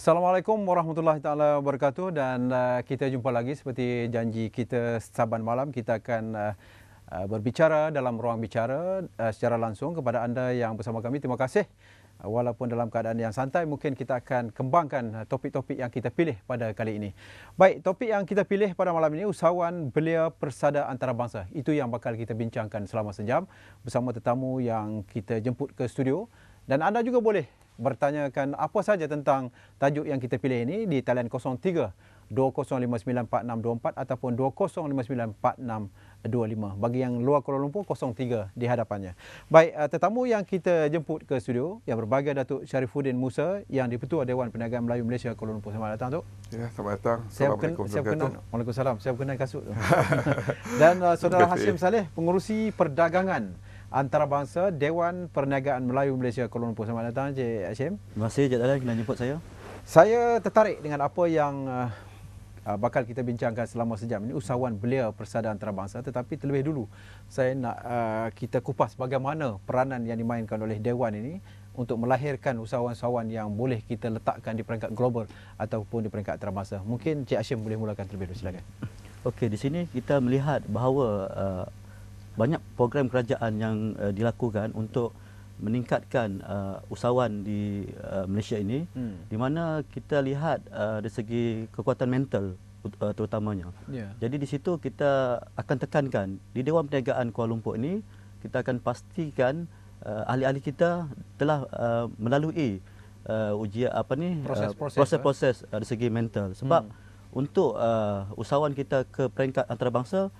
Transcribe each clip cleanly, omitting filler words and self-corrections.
Assalamualaikum warahmatullahi taala wabarakatuh dan kita jumpa lagi seperti janji kita Saban malam kita akan berbicara dalam ruang bicara secara langsung kepada anda yang bersama kami. Terima kasih. Walaupun dalam keadaan yang santai, mungkin kita akan kembangkan topik-topik yang kita pilih pada kali ini. Baik, topik yang kita pilih pada malam ini usahawan belia persada antarabangsa. Itu yang bakal kita bincangkan selama sejam bersama tetamu yang kita jemput ke studio. Dan anda juga boleh bertanyakan apa saja tentang tajuk yang kita pilih ini di talian 03 20594624 ataupun 20594625. Bagi yang luar Kuala Lumpur 03 di hadapannya. Baik, tetamu yang kita jemput ke studio yang berbahagia Datuk Syarifuddin Musa yang di-Ketua Dewan Perniagaan Melayu Malaysia Kuala Lumpur. Selamat datang, Tok. Ya, selamat datang. Assalamualaikum warahmatullahi wabarakatuh. Waalaikumsalam. Saya berkenan kasut. Dan saudara Hashim Saleh, pengurusi perdagangan antarabangsa Dewan Perniagaan Melayu Malaysia Kuala Lumpur. Selamat datang, Encik Hashim. Terima kasih, Encik Dalan, kena jemput saya. Saya tertarik dengan apa yang bakal kita bincangkan selama sejam ini, usahawan belia persada antarabangsa. Tetapi terlebih dulu, saya nak kita kupas bagaimana peranan yang dimainkan oleh Dewan ini untuk melahirkan usahawan-usahawan yang boleh kita letakkan di peringkat global ataupun di peringkat antarabangsa. Mungkin Encik Hashim boleh mulakan terlebih dulu, silakan. Okey, di sini kita melihat bahawa banyak program kerajaan yang dilakukan untuk meningkatkan usahawan di Malaysia ini, di mana kita lihat dari segi kekuatan mental terutamanya. Yeah. Jadi di situ kita akan tekankan di Dewan Perniagaan Kuala Lumpur ini, kita akan pastikan ahli-ahli kita telah melalui ujian proses-proses dari segi mental. Sebab untuk usahawan kita ke peringkat antarabangsa,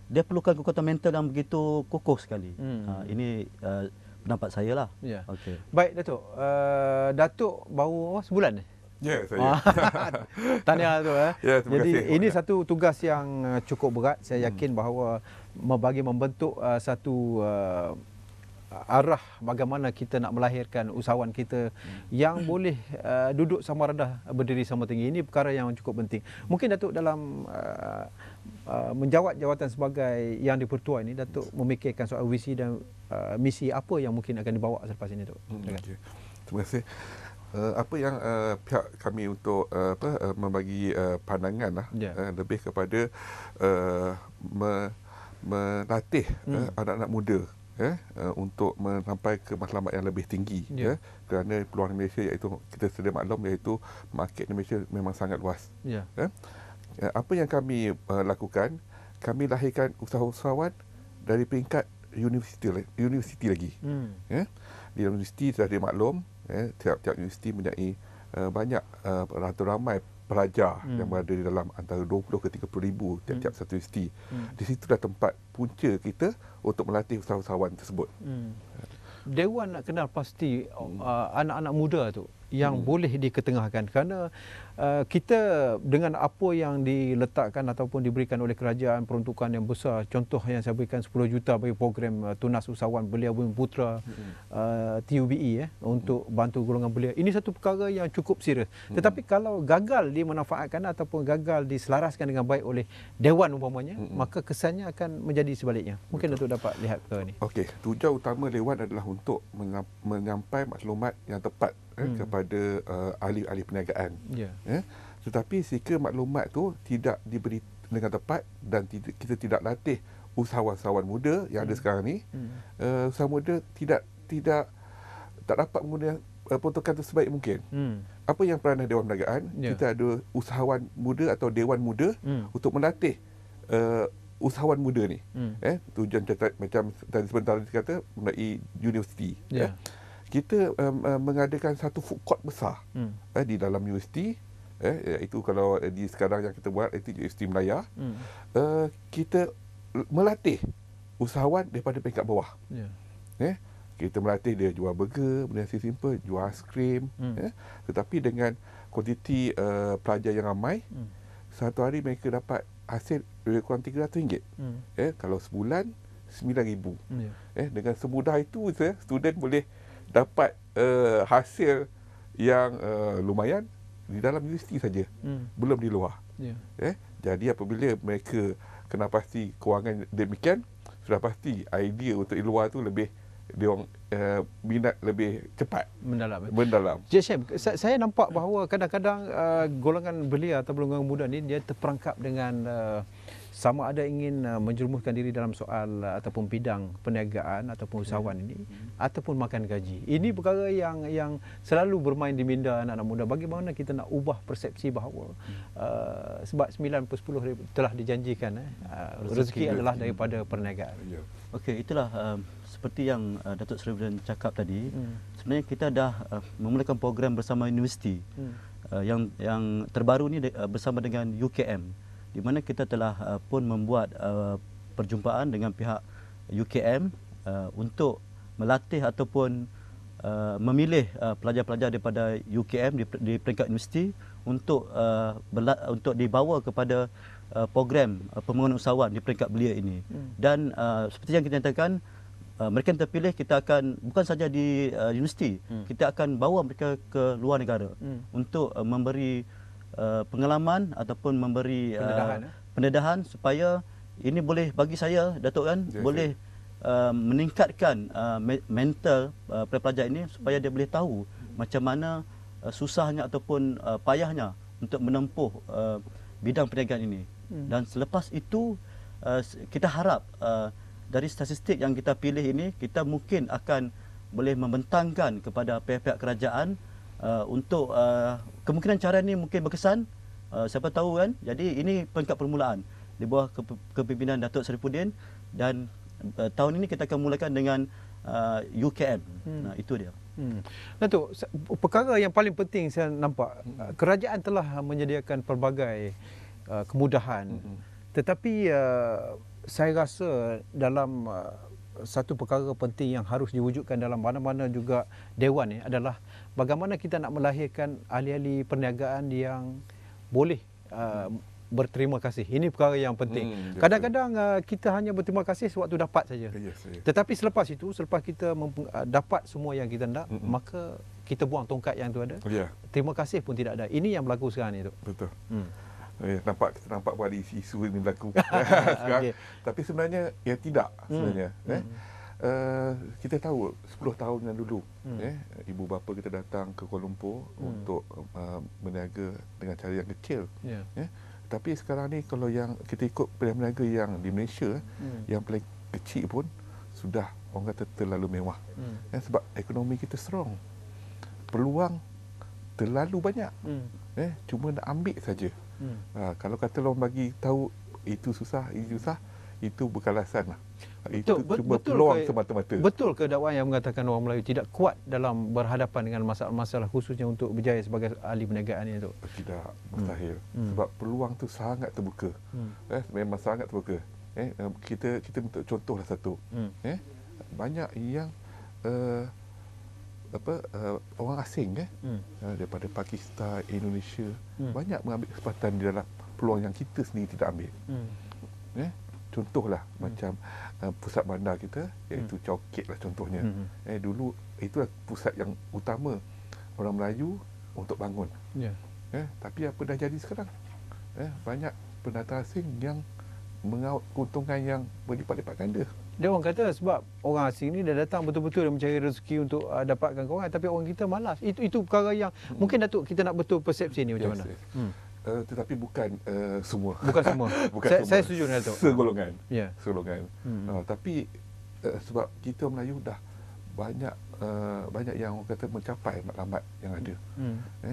dia perlukan kekuatan mental yang begitu kukuh sekali. Ini pendapat saya lah. Ya. Okay. Baik, Datuk. Datuk baru sebulan? Ya, saya. Tahniah, Datuk. Ya, terima Jadi kasih. ini satu tugas yang cukup berat. Saya yakin bahawa bagi membentuk satu arah bagaimana kita nak melahirkan usahawan kita yang boleh duduk sama rendah, berdiri sama tinggi. Ini perkara yang cukup penting. Mungkin Datuk dalam menjawat jawatan sebagai yang di-Pertua ini, Datuk memikirkan soal visi dan misi apa yang mungkin akan dibawa selepas ini, Datuk. Okay. Terima kasih. Apa yang pihak kami untuk membagi pandangan lah, lebih kepada melatih anak-anak muda untuk mencapai ke matlamat yang lebih tinggi. Kerana peluang Malaysia, iaitu kita sedia maklum, iaitu market Malaysia memang sangat luas. Apa yang kami lakukan, kami lahirkan usahawan dari peringkat universiti lagi. Di universiti sudah dimaklum, tiap-tiap universiti mempunyai banyak ramai pelajar yang berada di dalam antara 20 ke 30 ribu tiap-tiap satu universiti. Di situ dah tempat punca kita untuk melatih usahawan tersebut. Dewan nak kenal pasti anak-anak muda tu yang boleh diketengahkan, kerana kita dengan apa yang diletakkan ataupun diberikan oleh kerajaan, peruntukan yang besar, contoh yang saya berikan 10 juta bagi program Tunas Usahawan Belia Bumi Putra, TUBE untuk bantu golongan belia. Ini satu perkara yang cukup serius. Tetapi kalau gagal dimanfaatkan ataupun gagal diselaraskan dengan baik oleh Dewan umpamanya, maka kesannya akan menjadi sebaliknya. Mungkin Datuk dapat lihat perkara ini. Okey, tujuan utama Dewan adalah untuk menyampaikan maklumat yang tepat kepada ahli-ahli perniagaan. Tetapi jika maklumat tu tidak diberi dengan tepat dan kita tidak latih usahawan-usahawan muda yang ada sekarang ni, usahawan muda tak dapat menggunakan peruntukan tu sebaik mungkin. Apa yang peranan Dewan Perniagaan? Kita ada usahawan muda atau Dewan Muda untuk melatih usahawan muda ni. Tujuan macam tadi sebentar kata melalui universiti. Kita mengadakan satu food court besar di dalam universiti, iaitu kalau di sekarang yang kita buat itu Universiti Melaya. Kita melatih usahawan daripada peringkat bawah. Kita melatih dia jual burger, benda yang simple, jual aiskrim, tetapi dengan kuantiti pelajar yang ramai, satu hari mereka dapat hasil lebih kurang RM300. Kalau sebulan RM9,000. Dengan semudah itu student boleh dapat hasil yang lumayan di dalam universiti saja, belum di luar. Jadi apabila mereka kena pasti kewangan demikian, sudah pasti idea untuk di luar tu lebih minat lebih cepat mendalam. Cik Syem, saya nampak bahawa kadang-kadang golongan belia atau golongan muda ni dia terperangkap dengan sama ada ingin menjerumuskan diri dalam soal ataupun bidang perniagaan ataupun usahawan ini ataupun makan gaji. Ini perkara yang selalu bermain di minda anak-anak muda. Bagaimana kita nak ubah persepsi bahawa sebab 9 per 10 telah dijanjikan rezeki adalah daripada perniagaan. Okey, itulah seperti yang Datuk Seri Presiden cakap tadi. Sebenarnya kita dah memulakan program bersama universiti yang terbaru ni bersama dengan UKM, di mana kita telah pun membuat perjumpaan dengan pihak UKM untuk melatih ataupun memilih pelajar-pelajar daripada UKM di peringkat universiti untuk dibawa kepada program pembangunan usahawan di peringkat belia ini. Dan seperti yang kita nyatakan, mereka yang terpilih kita akan bukan saja di universiti, kita akan bawa mereka ke luar negara untuk memberi pengalaman ataupun memberi pendedahan supaya ini boleh, bagi saya Datuk kan, boleh meningkatkan mental pelajar ini supaya dia boleh tahu macam mana susahnya ataupun payahnya untuk menempuh bidang perniagaan ini. Dan selepas itu kita harap dari statistik yang kita pilih ini, kita mungkin akan boleh membentangkan kepada pihak-pihak kerajaan untuk kemungkinan cara ini mungkin berkesan, siapa tahu kan. Jadi ini peringkat permulaan di bawah kepimpinan Datuk Sarifuddin, dan tahun ini kita akan mulakan dengan UKM. Nah, itu dia. Datuk, perkara yang paling penting saya nampak, kerajaan telah menyediakan pelbagai kemudahan, tetapi saya rasa dalam satu perkara penting yang harus diwujudkan dalam mana-mana juga dewan ni adalah bagaimana kita nak melahirkan ahli-ahli perniagaan yang boleh berterima kasih. Ini perkara yang penting. Kadang-kadang kita hanya berterima kasih sewaktu dapat saja. Tetapi selepas itu, selepas kita dapat semua yang kita nak, maka kita buang tongkat yang tu ada. Terima kasih pun tidak ada. Ini yang berlaku sekarang ni, tu. Betul. Kita nampak pada isu ini berlaku sekarang. Tapi sebenarnya tidak sebenarnya. Kita tahu 10 tahun yang dulu ibu bapa kita datang ke Kuala Lumpur untuk berniaga dengan cara yang kecil. Tapi sekarang ni kalau yang kita ikut peniaga yang di Malaysia, yang paling kecil pun sudah orang kata terlalu mewah. Sebab ekonomi kita strong. Peluang terlalu banyak. Cuma nak ambil saja. Kalau kata orang bagi tahu itu susah, itu berkalasan lah. Itu cuma peluang semata-mata. Betul ke dakwaan yang mengatakan orang Melayu tidak kuat dalam berhadapan dengan masalah-masalah khususnya untuk berjaya sebagai ahli perniagaan itu? Tidak, mustahil. Sebab peluang tu sangat terbuka. Memang sangat terbuka. Kita untuk contohlah satu. Banyak yang orang asing daripada Pakistan, Indonesia banyak mengambil kesempatan di dalam peluang yang kita sendiri tidak ambil. Contohlah macam pusat bandar kita, iaitu Chowkit lah contohnya. Dulu itulah pusat yang utama orang Melayu untuk bangun. Tapi apa dah jadi sekarang? Banyak pendatang asing yang mengaut keuntungan yang berlipat-lipat ganda. Dia orang kata sebab orang asing ni dah datang betul-betul dia mencari rezeki untuk dapatkan kewangan, tapi orang kita malas. Itu perkara yang mungkin Datuk kita nak betul persepsi ni macam mana? Tetapi bukan semua. Bukan semua. Saya setuju dengan Datuk. Segolongan. Segolongan. Tapi sebab kita Melayu dah banyak yang orang kata mencapai matlamat yang ada.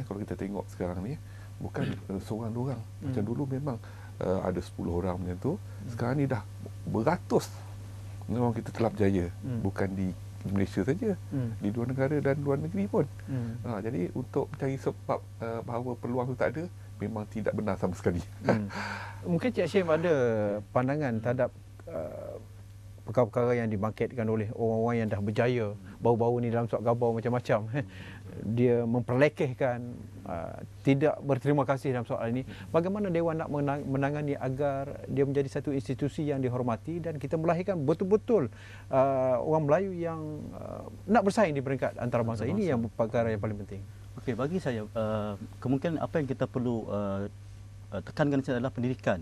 Kalau kita tengok sekarang ni bukan seorang dua orang. Macam dulu memang ada 10 orang macam tu. Sekarang ni dah beratus. Memang kita telah berjaya, bukan di Malaysia saja, di luar negara dan luar negeri pun. Jadi untuk mencari sebab bahawa peluang itu tak ada, memang tidak benar sama sekali. Mungkin Cik Syem ada pandangan terhadap perkara-perkara yang dibangkitkan oleh orang-orang yang dah berjaya baru-baru ni dalam surat khabar macam-macam. Dia memperlekehkan, tidak berterima kasih dalam soal ini. Bagaimana Dewan nak menangani agar dia menjadi satu institusi yang dihormati dan kita melahirkan betul-betul orang Melayu yang nak bersaing di peringkat antarabangsa. Ini yang perkara yang paling penting. Okey, bagi saya kemungkinan apa yang kita perlu tekankan adalah pendidikan.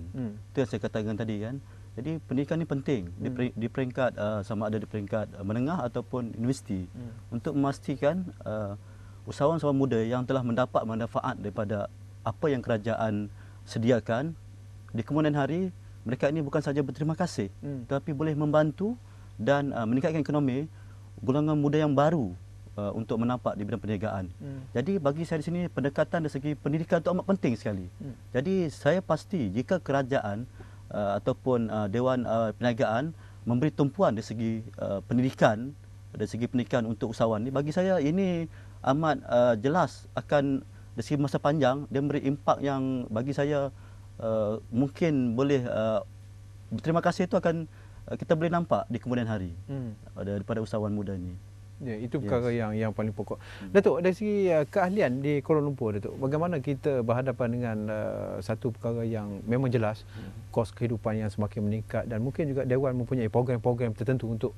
Itu yang saya katakan tadi kan. Jadi pendidikan ini penting di peringkat sama ada di peringkat menengah ataupun universiti untuk memastikan usahawan-usahawan muda yang telah mendapat manfaat daripada apa yang kerajaan sediakan di kemudian hari, mereka ini bukan saja berterima kasih tetapi boleh membantu dan meningkatkan ekonomi golongan muda yang baru untuk menampak di bidang perniagaan. Jadi bagi saya di sini pendekatan dari segi pendidikan itu amat penting sekali. Jadi saya pasti jika kerajaan ataupun Dewan Perniagaan memberi tumpuan dari segi pendidikan, dari segi pendidikan untuk usahawan ini, bagi saya ini amat jelas akan dari segi masa panjang dia memberi impak yang bagi saya mungkin boleh berterima kasih itu akan kita boleh nampak di kemudian hari daripada usahawan muda ini. Ya, itu perkara yang paling pokok. Datuk, dari segi keahlian di Kuala Lumpur, Datuk, bagaimana kita berhadapan dengan satu perkara yang memang jelas, kos kehidupan yang semakin meningkat dan mungkin juga Dewan mempunyai program-program tertentu untuk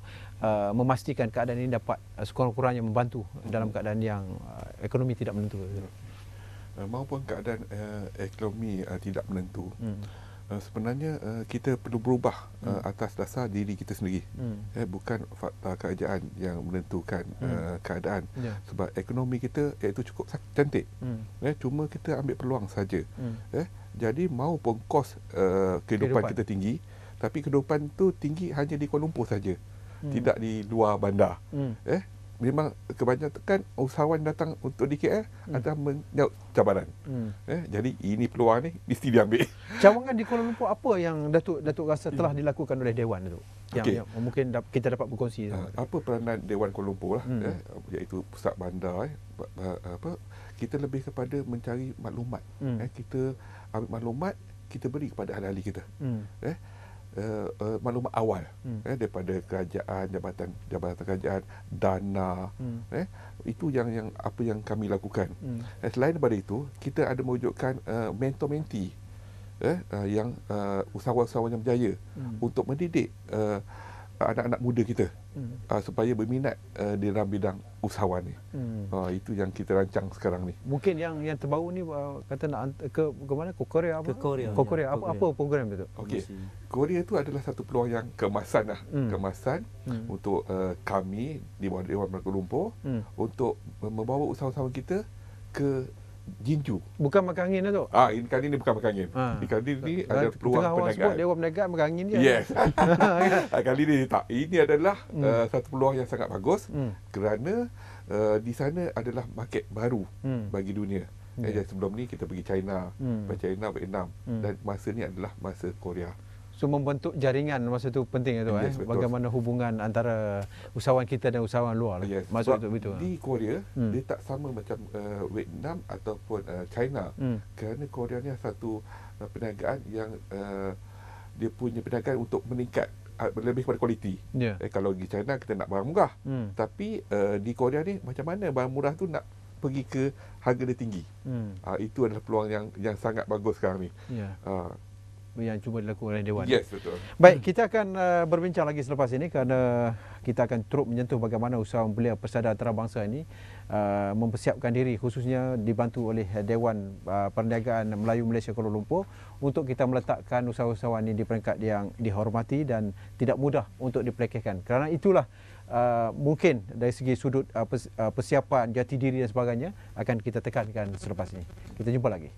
memastikan keadaan ini dapat sekurang-kurangnya membantu dalam keadaan yang ekonomi tidak menentu. Maupun keadaan ekonomi tidak menentu. Sebenarnya kita perlu berubah atas dasar diri kita sendiri, bukan fakta kerajaan yang menentukan keadaan. Sebab ekonomi kita iaitu cukup cantik, cuma kita ambil peluang saja. Jadi maupun kos kehidupan kita tinggi, tapi kehidupan tu tinggi hanya di Kuala Lumpur saja, tidak di luar bandar. Memang kebanyakan usahawan datang untuk di KL adalah menjawab cabaran. Jadi ini peluang ni mesti diambil. Cawangan di Kuala Lumpur apa yang Datuk rasa telah dilakukan oleh Dewan, Datuk? Yang mungkin kita dapat berkongsi. Apa peranan Dewan Kuala Lumpur lah, iaitu pusat bandar. Kita lebih kepada mencari maklumat. Kita ambil maklumat, kita beri kepada ahli-ahli kita. Maklumat awal daripada kerajaan, jabatan kerajaan, dana, itu yang apa yang kami lakukan. Selain daripada itu, kita ada mewujudkan mentor-mentee yang usahawan-usahawan yang berjaya untuk mendidik anak-anak muda kita supaya berminat di dalam bidang usahawan ni. Itu yang kita rancang sekarang ni. Mungkin yang terbaru ni kata nak ke mana? Ke Korea apa? Ke Korea. Apa program itu? Okey. Korea tu adalah satu peluang yang keemasan lah. Keemasan untuk kami di bawah Dewan Kuala Lumpur untuk membawa usahawan kita ke Jinju. Bukan makan angin, Datuk? Kali ini bukan makan angin. Kali ini ada peluang perniagaan. Dewan Perniagaan makan angin dia. Yes. Kali ini tak. Ini adalah satu peluang yang sangat bagus kerana di sana adalah market baru bagi dunia. Sebelum ni kita pergi China, Vietnam dan masa ni adalah masa Korea. So membentuk jaringan masa tu penting itu, bagaimana hubungan antara usahawan kita dan usahawan luar lah. Maksud itu. Di Korea dia tak sama macam Vietnam ataupun China. Kerana Korea ni satu perniagaan yang dia punya perniagaan untuk meningkat lebih kepada kualiti. Kalau di China kita nak barang murah. Tapi di Korea ni macam mana barang murah tu nak pergi ke harga dia tinggi. Itu adalah peluang yang sangat bagus sekarang ni. Yang cuba dilakukan oleh Dewan. Yes, betul. Baik, kita akan berbincang lagi selepas ini kerana kita akan turut menyentuh bagaimana usahawan belia Persada Antarabangsa ini mempersiapkan diri, khususnya dibantu oleh Dewan Perniagaan Melayu Malaysia Kuala Lumpur untuk kita meletakkan usahawan-usahawan ini di peringkat yang dihormati dan tidak mudah untuk dipelekehkan. Kerana itulah mungkin dari segi sudut persiapan jati diri dan sebagainya akan kita tekankan selepas ini. Kita jumpa lagi.